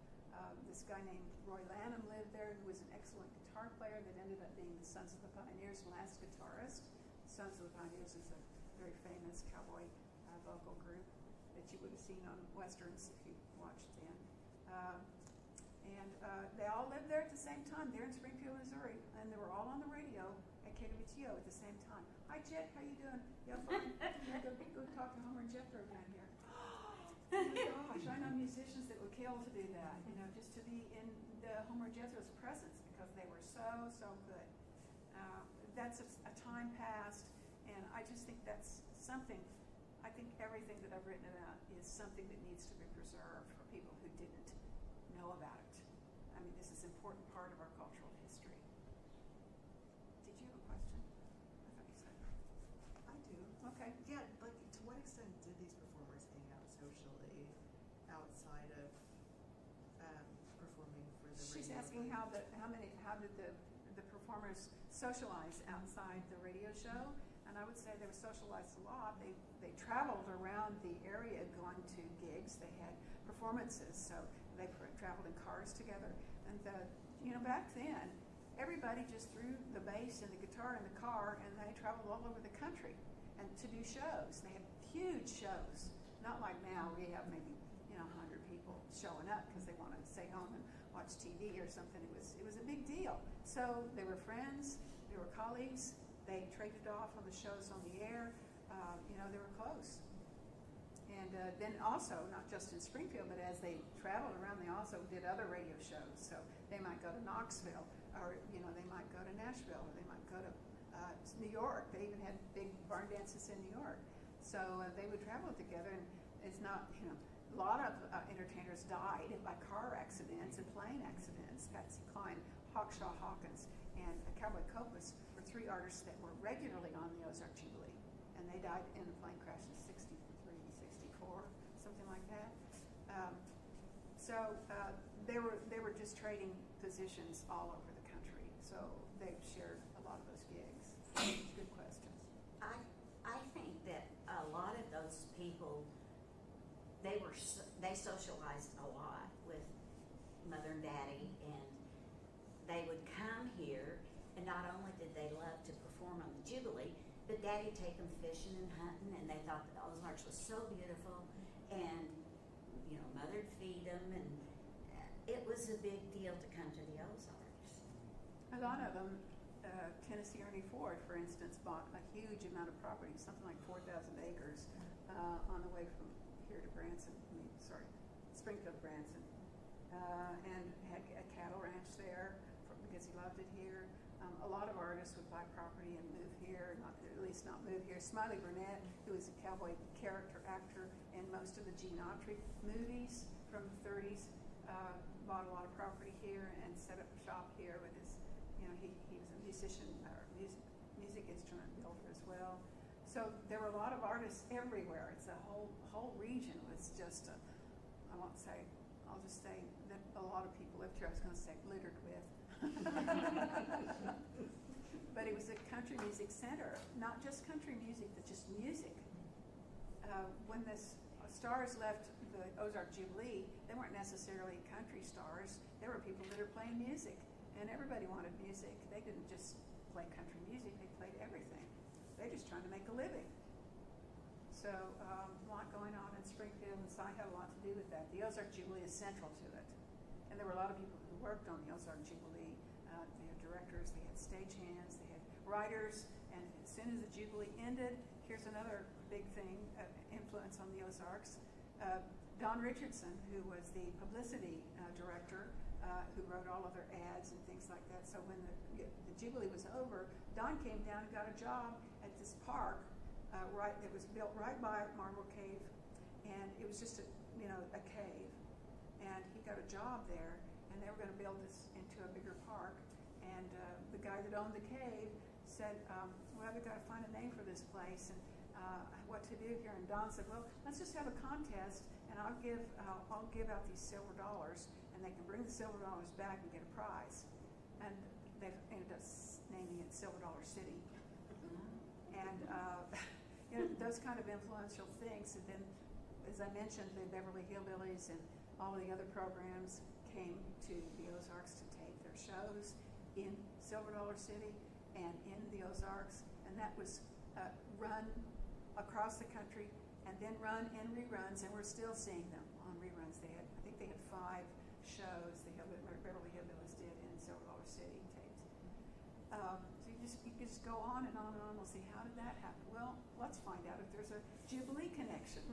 This guy named Roy Lanham lived there, who was an excellent guitar player that ended up being the Sons of the Pioneers' last guitarist. Sons of the Pioneers is a very famous cowboy vocal group that you would have seen on Westerns if you watched then. They all lived there at the same time, there in Springfield, Missouri, and they were all on the radio at KWTO at the same time. Hi, Chet, how you doing? Yeah, fine. Yeah, go talk to Homer and Jethro down here. Oh my gosh, I know musicians that would kill to do that, just to be in the Homer and Jethro's presence because they were so good. That's a time past, and I just think that's something. I think everything that I've written about is something that needs to be preserved for people who didn't know about it. I mean, this is an important part of our cultural history. Did you have a question? I thought you said. I do. Okay. Yeah, like to what extent did these performers hang out socially outside of performing for the She's radio asking play? how did the performers socialize outside the radio show? And I would say they were socialized a lot. They traveled around the area going to gigs. They had performances, so they traveled in cars together. And back then, everybody just threw the bass and the guitar in the car, and they traveled all over the country and to do shows. They had huge shows, not like now where you have maybe 100 people showing up because they want to stay home and watch TV or something. It was a big deal. So they were friends, they were colleagues. They traded off on the shows on the air. They were close. And then also, not just in Springfield, but as they traveled around, they also did other radio shows. So they might go to Knoxville, or they might go to Nashville, or they might go to New York. They even had big barn dances in New York. So they would travel together, and it's not, a lot of entertainers died by car accidents and plane accidents. Patsy Cline Hawkshaw Hawkins and Cowboy Copas were three artists that were regularly on the Ozark Jubilee. And they died in a plane crash in 63, 64, something like that. They were just trading positions all over the country. So they've shared a lot of those gigs. Good questions. I think that a lot of those people, they socialized a lot with Mother and Daddy, and they would come here, and not only did they love to perform on the Jubilee, but Daddy'd take them fishing and hunting, and they thought the Ozarks was so beautiful, and Mother'd feed them, and it was a big deal to come to the Ozarks. A lot of them, Tennessee Ernie Ford, for instance, bought a huge amount of property, something like 4,000 acres, on the way from here to Springfield, Branson, and had a cattle ranch there because he loved it here. A lot of artists would buy property and move here, at least not move here. Smiley Burnett, who was a cowboy character actor in most of the Gene Autry movies from the 30s, bought a lot of property here and set up shop here with his, he was a musician or music instrument builder as well. So there were a lot of artists everywhere. It's a whole region was just, I'll just say that a lot of people lived here. I was going to say littered with. But it was a country music center, not just country music, but just music. When the stars left the Ozark Jubilee, they weren't necessarily country stars. There were people that are playing music, and everybody wanted music. They didn't just play country music, they played everything. They're just trying to make a living. So a lot going on in Springfield, and Cy had a lot to do with that. The Ozark Jubilee is central to it. And there were a lot of people who worked on the Ozark Jubilee. They had directors, they had stagehands, they had writers, and as soon as the Jubilee ended, here's another big thing, influence on the Ozarks. Don Richardson, who was the publicity director, who wrote all of their ads and things like that. So when the Jubilee was over, Don came down and got a job at this park that was built right by Marble Cave, and it was just a cave. And he got a job there, and they were going to build this into a bigger park. And the guy that owned the cave said, well, we've got to find a name for this place and what to do here. And Don said, well, let's just have a contest, and I'll give out these silver dollars, and they can bring the silver dollars back and get a prize. And they ended up naming it Silver Dollar City. And those kind of influential things. And then, as I mentioned, the Beverly Hillbillies and all of the other programs came to the Ozarks to tape their shows in Silver Dollar City and in the Ozarks, and that was run across the country and then run in reruns, and we're still seeing them on reruns. I think they had 5 shows the Beverly Hillbillies did in Silver Dollar City taped. So you just go on and on and on. We'll see, how did that happen? Well, let's find out if there's a Jubilee connection,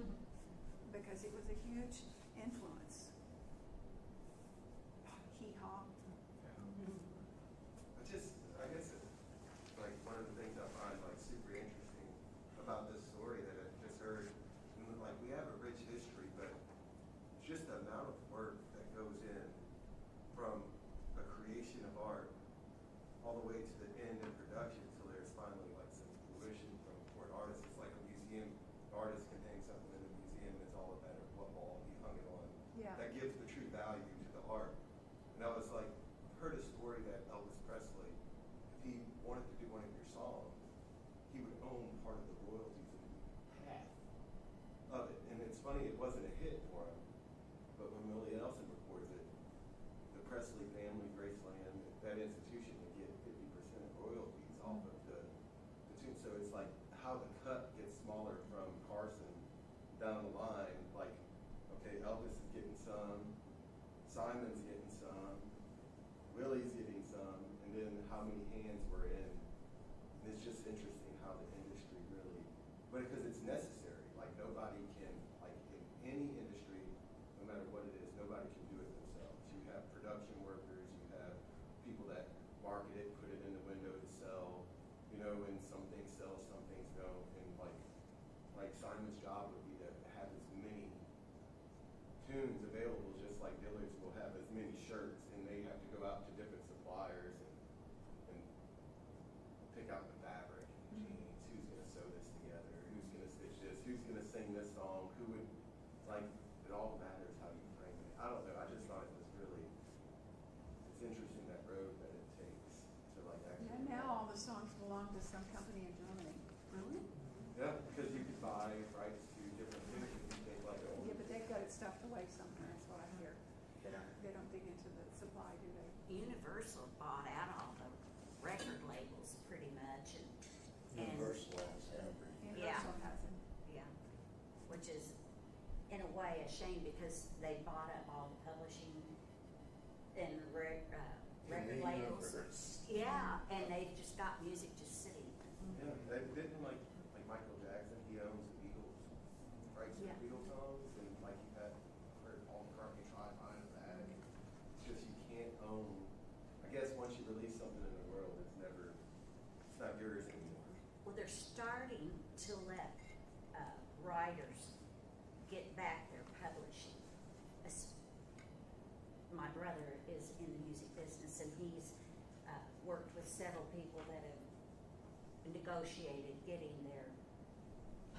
because it was a huge influence. Hee-haw. I guess one of the things I find super interesting about this story that I just heard, we have a rich history, but just the amount of work that goes in from a creation of art all the way to the end in production till there's finally some fruition for an artist. It's like a museum. An artist can hang something in a museum, it's all about what wall he hung it on. Yeah. That gives the true value to the art. And I was heard a story that Elvis Presley, if he wanted to do one of your songs, he would own part of the royalties and half of it. And it's funny, it wasn't a hit for him, but when Willie Nelson records it, the Presley family, Graceland, that institution would get 50% of royalties off of the tune. So it's how the cut gets smaller from Carson down the line. Okay, Elvis is getting some, Simon's getting some, Willie's getting some, and then how many hands were in. And it's just interesting how the industry really, but because it's necessary. Nobody can, in any industry, no matter what it is, nobody can do it themselves. You have production workers, you have people that market it, put it in the window to sell, and some things sell, some things don't. And Simon's job would be to have as many tunes available, just like Dillard's will have as many shirts, and they have to go out to different suppliers flyers and pick out the fabric and jeans, who's gonna sew this together, who's gonna stitch this, who's gonna sing this song, who would, like, it all matters how you frame it. I don't know, I just thought it was really, it's interesting that road that it takes to like actually. And now all the songs belong to some company in Germany. Really? Yeah, because you could buy rights to different things if you think like, oh. Yeah, but they've got it stuffed away somewhere, that's what I hear. They don't dig into the supply, do they? Universal bought out all the record labels pretty much and Universal has everything. Yeah. Universal has it. yeah, which is in a way a shame because they bought up all the publishing and record labels. Universe. Yeah, and they've just got music just sitting. Yeah, they didn't like Michael Jackson, he owns the Beatles, rights to Yeah. the Beatles songs, and like you had heard Paul McCartney try behind the back. It's just you can't own, I guess once you release something in the world, it's not yours anymore. Well, they're starting to let writers get back their publishing. My brother is in the music business, and he's worked with several people that have negotiated getting their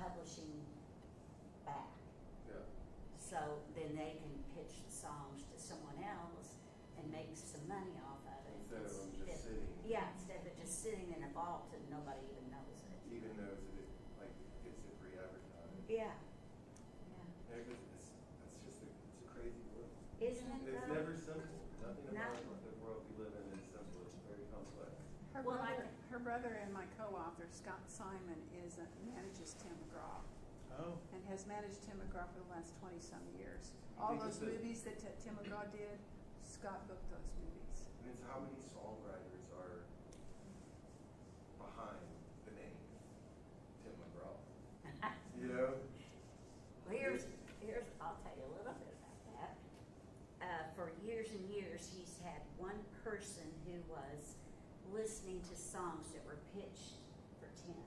publishing back. Yeah. So then they can pitch the songs to someone else and make some money off of it. Instead of them just Instead- sitting. Yeah, instead of it just sitting in a vault and nobody even knows it. Even knows that it, like, gets it free advertising. Yeah. Yeah, 'cause it's a crazy world. Isn't it It's though? never simple. Nothing No. about the world we live in is simple. It's very complex. Well, Her brother and my co-author, Scott Siman, manages Tim McGraw Oh. and has managed Tim McGraw for the last 20-some years. You All think those it's a- movies that Tim McGraw did, Scott booked those movies. I mean, so how many songwriters are behind the name Tim McGraw? You know? Well, I'll tell you a little bit about that. For years and years, he's had one person who was listening to songs that were pitched for Tim.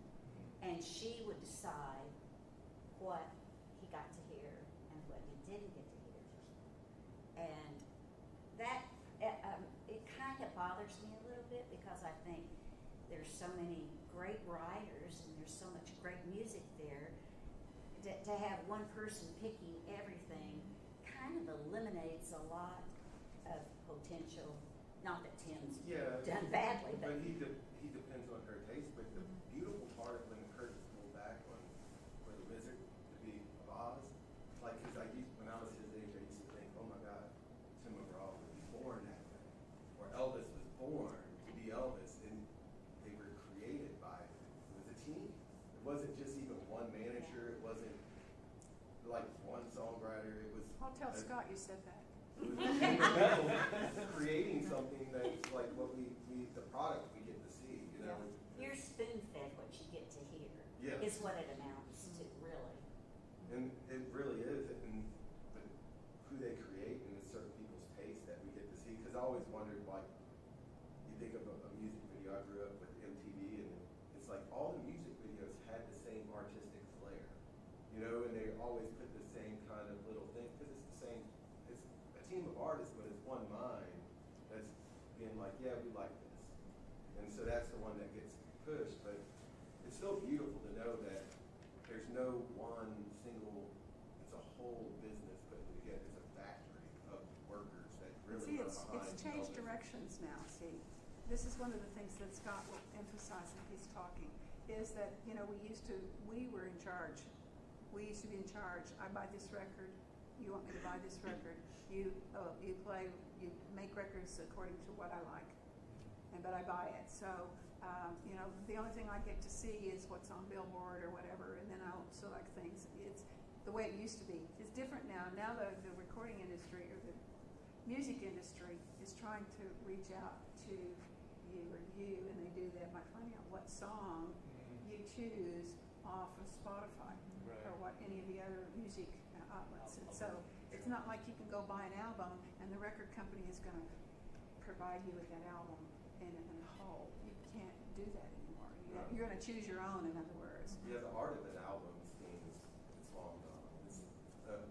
And she would decide what he got to hear and what he didn't get to hear. And that, it kind of bothers me a little bit because I think there's so many great writers and there's so much great music there. To have one person picking everything kind of eliminates a lot of potential. Not that Tim's Yeah. done badly, but But he depends on her taste. But the beautiful part when Curtis pulled back on for the Wizard to be of Oz, like, because when I was his age, I used to think, oh my God, Tim McGraw would be born that way, or Elvis was born to be Elvis, and they were created by it was a team. It wasn't just even one manager. It wasn't like one songwriter. It was. I'll tell Scott you said that. It was a team of people creating something that's like what the product we get to see, you know. you're spoon-fed what you get to hear. Yes. Is what it amounts to, really. And it really is, but who they create and it's certain people's taste that we get to see. Because I always wondered, like, you think of a music video. I grew up with MTV, and it's like all the music videos had the same artistic flair, you know, and they always put the same kind of little thing because it's the same. It's a team of artists, but it's one mind that's being like, yeah, we like this, and so that's the one that gets pushed. But it's still beautiful to know that there's no one single. It's a whole business put together. It's a factory of workers that really See, are it's behind changed all this. directions now, see. This is one of the things that Scott will emphasize when he's talking, is that, we were in charge. We used to be in charge. I buy this record, you want me to buy this record. You make records according to what I like, but I buy it. So, the only thing I get to see is what's on Billboard or whatever, and then I'll select things. It's the way it used to be. It's different now. Now the recording industry or the music industry is trying to reach out to you, and they do that by finding out what song you choose off of Spotify or what any of the other music outlets. And so it's not like you can go buy an album and the record company is going to provide you with that album in a whole. You can't do that anymore. You're going to choose your own, in other words. Yeah, the art of an album seems it's long gone. It's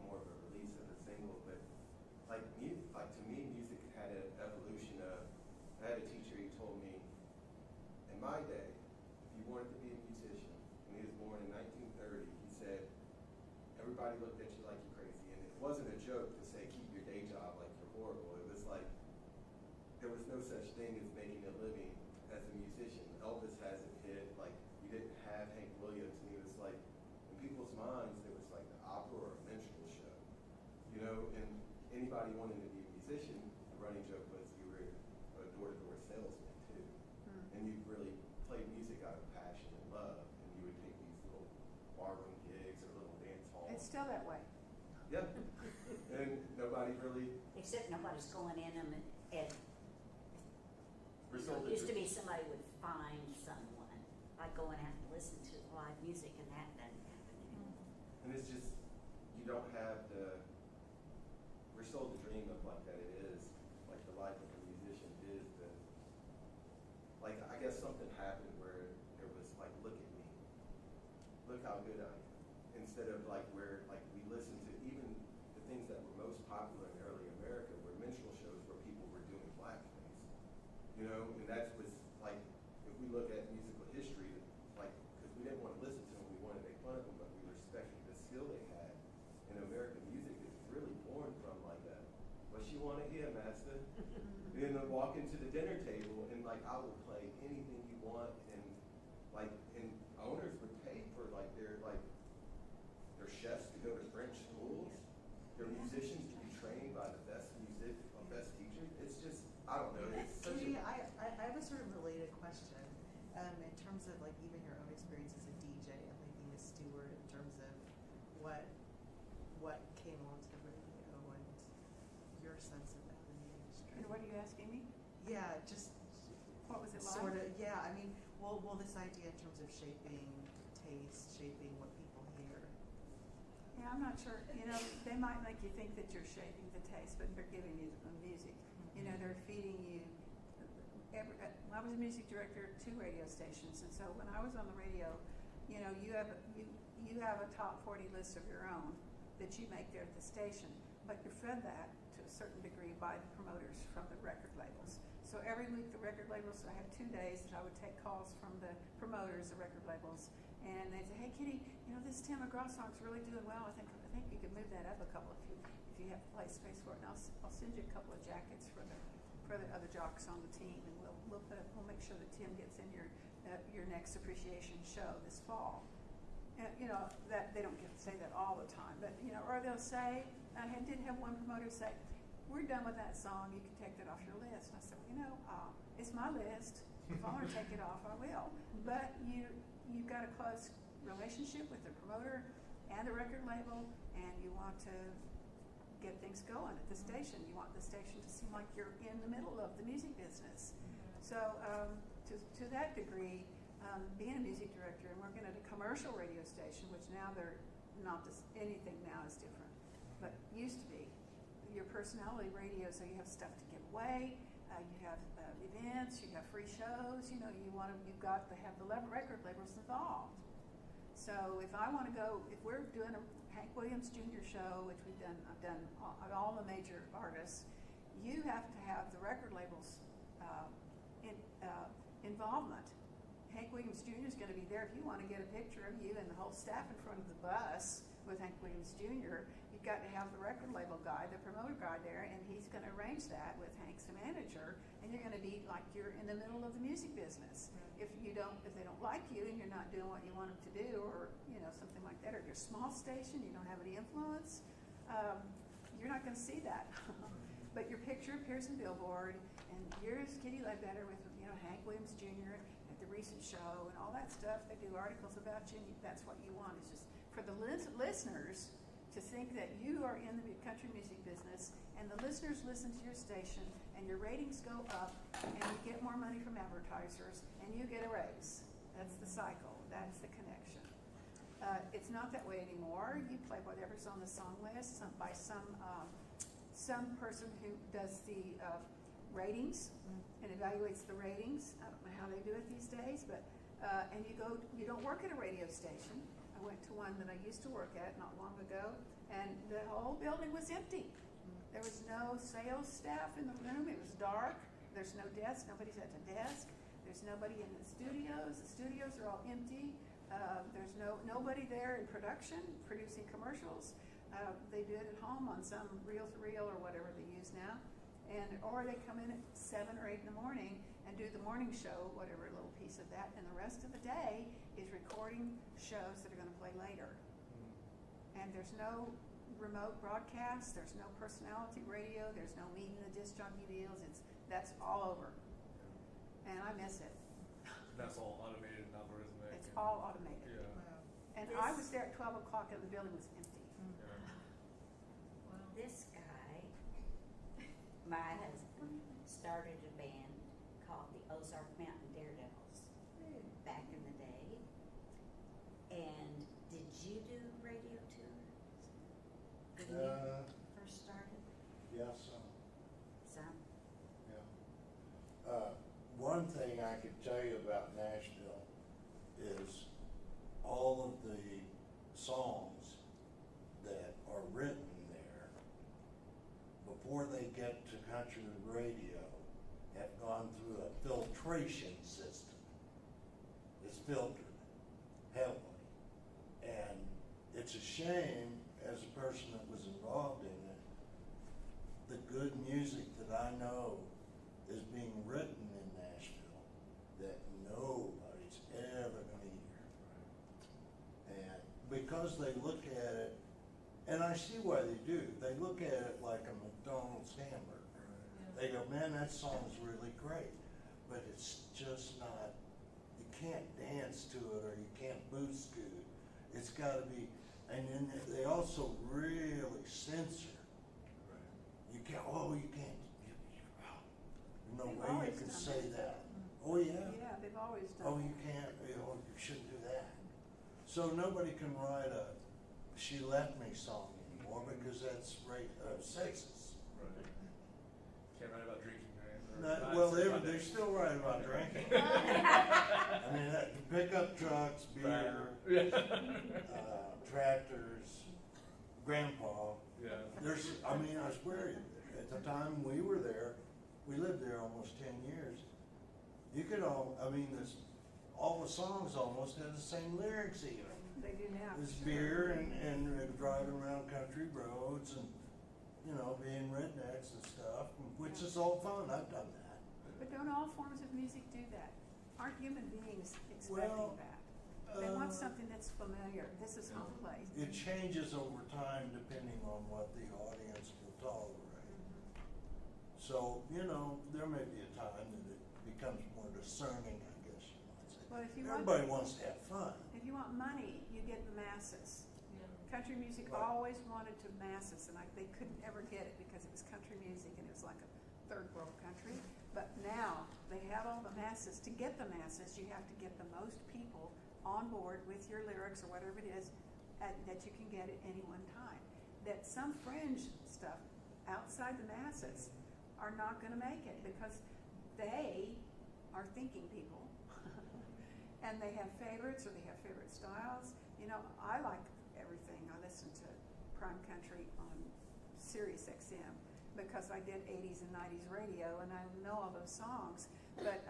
more of a release of a single, but like to me, music had an evolution of I had a teacher, he told me, in my day, if you wanted to be a musician, when he was born in 1930, he said, everybody looked at you like you're crazy. And it wasn't a joke to say, keep your day job like you're horrible. It was like, there was no such thing as making a living as a musician. Elvis hasn't hit, like, you didn't have Hank Williams, and he was like, in people's minds, there was like the opera or a minstrel show, you know, and anybody wanting to be a musician, the running joke was you were a door-to-door salesman too. And you really played music out of passion and love, and you would take these little barroom gigs or little dance halls. It's still that way. Yeah, and nobody really, Except nobody's going in them and we're sold used to be somebody would find someone, like going out and listen to live music, and that doesn't happen anymore. and it's just, you don't have the, we're sold the dream of like that it is, like the life of a musician is the, like I guess something happened where it was like, look at me, look how good I am, instead of like where like we listen to even the things that were most popular in early America were minstrel shows where people were doing blackface, you know, and that was like, if we look at musical history, like, because we didn't want to listen to them, we wanted to make fun of them, but we respected the skill they had. And American music is really born from like that. What you want to hear, master? And then walk into the dinner table and like, I will play anything you want, and like, and owners would pay for like their chefs to go to French schools, their musicians to be trained by the best best teachers. It's just, I don't know. It's such Katie, a, I have a sort of related question, in terms of like even your own experience as a DJ and like being a steward, in terms of what came onto the radio and your sense of that in the industry. And what are you asking me? Yeah, just What was it like? sort of, yeah, I mean, well, this idea in terms of shaping taste, shaping what people hear. Yeah, I'm not sure. You know, they might make you think that you're shaping the taste, but they're giving you the music. You know, they're feeding you. I was a music director at 2 radio stations, and so when I was on the radio, you know, you have a top 40 list of your own that you make there at the station, but you're fed that to a certain degree by the promoters from the record labels. So every week the record labels, I had 2 days that I would take calls from the promoters, the record labels, and they'd say, hey Kitty, you know, this Tim McGraw song's really doing well. I think you could move that up a couple if you have play space for it. And I'll send you a couple of jackets for the other jocks on the team, and we'll make sure that Tim gets in your next appreciation show this fall. And, you know, that they don't get to say that all the time, but you know, or they'll say, I did have one promoter say, we're done with that song, you can take that off your list. And I said, well, you know, it's my list. If I want to take it off, I will. But you've got a close relationship with the promoter and the record label, and you want to get things going at the station. You want the station to seem like you're in the middle of the music business. So to that degree, being a music director and working at a commercial radio station, which now they're not anything now is different, but used to be. Your personality radio, so you have stuff to give away, you have events, you have free shows. You know, you've got to have the record labels involved. So if I want to go, if we're doing a Hank Williams Jr. show, which I've done all the major artists, you have to have the record labels involvement. Hank Williams Jr. is going to be there. If you want to get a picture of you and the whole staff in front of the bus with Hank Williams Jr., you've got to have the record label guy, the promoter guy there, and he's going to arrange that with Hank's manager, and you're going to be like you're in the middle of the music business. If they don't like you and you're not doing what you want them to do, or you know, something like that, or you're a small station, you don't have any influence, you're not going to see that. But your picture appears in Billboard, and here's Kitty Ledbetter with Hank Williams Jr. at the recent show and all that stuff. They do articles about you, and that's what you want. It's just for the listeners to think that you are in the country music business, and the listeners listen to your station, and your ratings go up, and you get more money from advertisers, and you get a raise. That's the cycle. That's the connection. It's not that way anymore. You play whatever's on the song list by some person who does the ratings and evaluates the ratings. I don't know how they do it these days, but and you don't work at a radio station. I went to one that I used to work at not long ago, and the whole building was empty. There was no sales staff in the room. It was dark. There's no desk, nobody's at the desk. There's nobody in the studios. The studios are all empty. There's nobody there in production, producing commercials. They do it at home on some reel-to-reel or whatever they use now. Or they come in at 7 or 8 in the morning and do the morning show, whatever little piece of that. And the rest of the day is recording shows that are going to play later. And there's no remote broadcast. There's no personality radio. There's no meeting the disc jockey deals. That's all over. And I miss it. That's all automated and algorithmic. It's all automated. Yeah. Wow. And I was there at 12 o'clock and the building was empty. Yeah. This guy, my husband, started a band called the Ozark Mountain Daredevils back in the day. And did you do radio tours when you first started? Yes, Some? yeah. One thing I could tell you about Nashville is all of the songs that are written there before they get to country radio have gone through a filtration system. It's filtered heavily. And it's a shame, as a person that was involved in it, the good music that I know is being written in Nashville that nobody's ever going to hear. And because they look at it, and I see why they do, they look at it like a McDonald's hamburger. They go, man, that song's really great, but it's just not, you can't dance to it or you can't boost to it. It's got to be, and then they also really censor. You can't, you can't. No They've way you always can done say that. that. Oh, yeah. Yeah, they've always done Oh, that. you can't, you shouldn't do that. So nobody can write a "She Left Me" song anymore because that's sexist. Right. Can't write about drinking, right? Or Not, not well, about they it. still write about drinking. I mean, pickup trucks, beer, tractors, grandpa. Yeah. I swear, at the time we were there, we lived there almost 10 years. You could all the songs almost had the same lyrics even. They do now. It was beer and driving around country roads and, being rednecks and stuff, which is all fun. I've done that. But don't all forms of music do that? Aren't human beings expecting Well, that? They want something that's familiar. This is home place. It changes over time depending on what the audience will tolerate. So, there may be a time that it becomes more discerning, I guess you might say. Well, if you Everybody wants to have fun. If you want money, you get the masses. Country music Right. always wanted to masses, and they couldn't ever get it because it was country music and it was like a third world country. But now they have all the masses. To get the masses, you have to get the most people on board with your lyrics or whatever it is that you can get at any one time. That some fringe stuff outside the masses are not going to make it because they are thinking people and they have favorites or they have favorite styles. I like everything. I listen to Prime Country on Sirius XM because I did 80s and 90s radio and I know all those songs. But,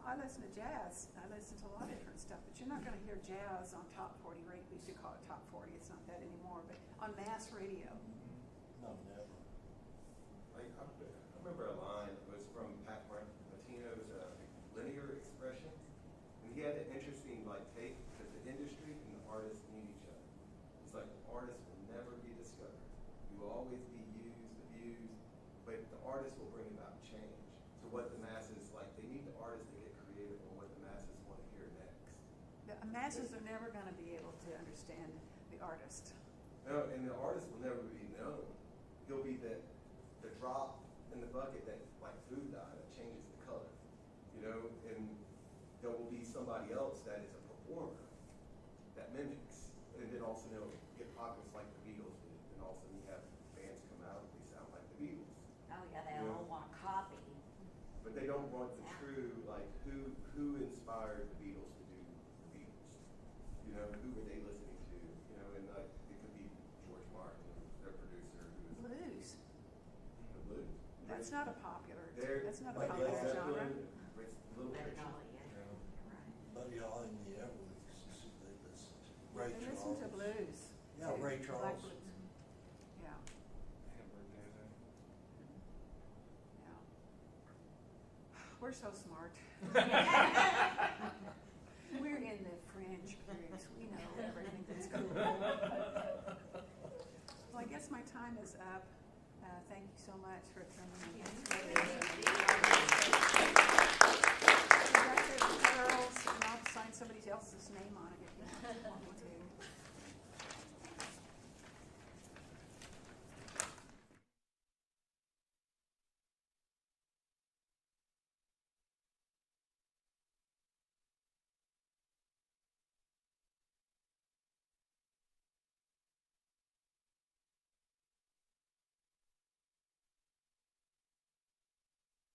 I listen to jazz. I listen to a lot of different stuff, but you're not going to hear jazz on Top 40 radio. We used to call it Top 40. It's not that anymore, but on mass radio. No, never. I remember a line, it was from Pat Martino's linear expression, and he had an interesting take because the industry and the artists need each other. It's like the artist will never be discovered. You will always be used, abused, but the artist will bring about change. So what the masses they need the artist to get creative on what the masses want to hear next. The masses are never going to be able to understand the artist. No, and the artist will never be known. He'll be the drop in the bucket that like food dye that changes the color, and there will be somebody else that is a performer that mimics, and then also get pockets like the Beatles did, and all of a sudden you have bands come out and they sound like the Beatles. Oh, yeah, they all want copy. But they don't want the true, who inspired the Beatles to do the Beatles? Who were they listening to? And it could be George Martin, their producer, who was Blues. the blues. That's That's not a popular, They're that's not a like popular Led genre. Zeppelin, it's a little Buddy richer. Holly, yeah. Right. Buddy Holly and the Everleys, they listen to Ray They Charles. listen to blues. Yeah, too, Ray black Charles. blues. Yeah, yeah. We're so smart. We're in the fringe groups. We know everything that's cool. Well, I guess my time is up. Thank you so much for coming. Congratulations, girls, and I'll sign somebody else's name on it if you want me to.